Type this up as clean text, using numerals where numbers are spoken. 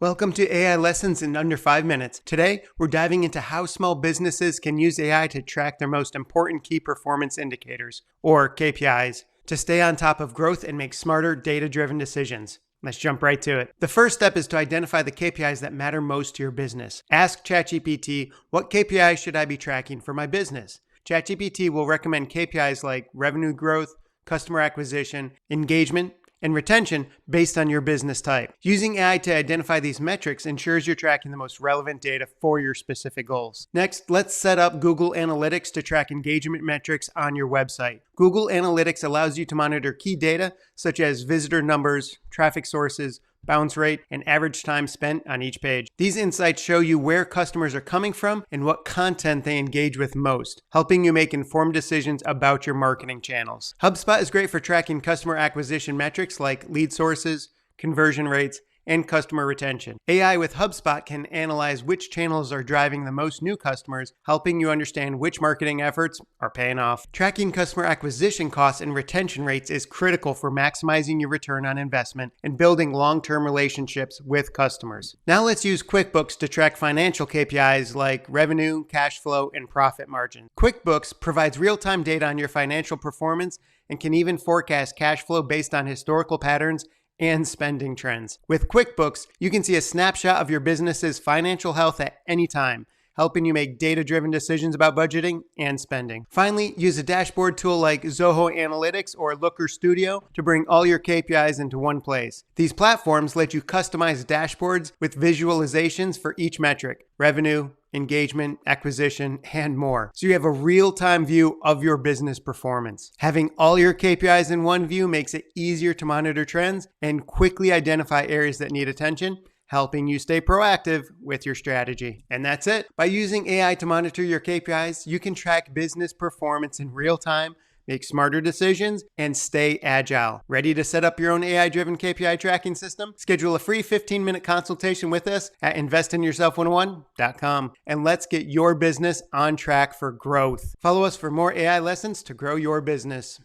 Welcome to AI Lessons in Under 5 Minutes. Today, we're diving into how small businesses can use AI to track their most important key performance indicators, or KPIs, to stay on top of growth and make smarter, data-driven decisions. Let's jump right to it. The first step is to identify the KPIs that matter most to your business. Ask ChatGPT, what KPIs should I be tracking for my business? ChatGPT will recommend KPIs like revenue growth, customer acquisition, engagement, and retention based on your business type. Using AI to identify these metrics ensures you're tracking the most relevant data for your specific goals. Next, let's set up Google Analytics to track engagement metrics on your website. Google Analytics allows you to monitor key data such as visitor numbers, traffic sources, bounce rate, and average time spent on each page. These insights show you where customers are coming from and what content they engage with most, helping you make informed decisions about your marketing channels. HubSpot is great for tracking customer acquisition metrics like lead sources, conversion rates, and customer retention. AI with HubSpot can analyze which channels are driving the most new customers, helping you understand which marketing efforts are paying off. Tracking customer acquisition costs and retention rates is critical for maximizing your return on investment and building long-term relationships with customers. Now let's use QuickBooks to track financial KPIs like revenue, cash flow, and profit margin. QuickBooks provides real-time data on your financial performance and can even forecast cash flow based on historical patterns and spending trends. With QuickBooks, you can see a snapshot of your business's financial health at any time, helping you make data-driven decisions about budgeting and spending. Finally, use a dashboard tool like Zoho Analytics or Looker Studio to bring all your KPIs into one place. These platforms let you customize dashboards with visualizations for each metric: revenue, engagement, acquisition, and more. So you have a real-time view of your business performance. Having all your KPIs in one view makes it easier to monitor trends and quickly identify areas that need attention, helping you stay proactive with your strategy. And that's it. By using AI to monitor your KPIs, you can track business performance in real time, make smarter decisions, and stay agile. Ready to set up your own AI-driven KPI tracking system? Schedule a free 15-minute consultation with us at investinyourself101.com, and let's get your business on track for growth. Follow us for more AI lessons to grow your business.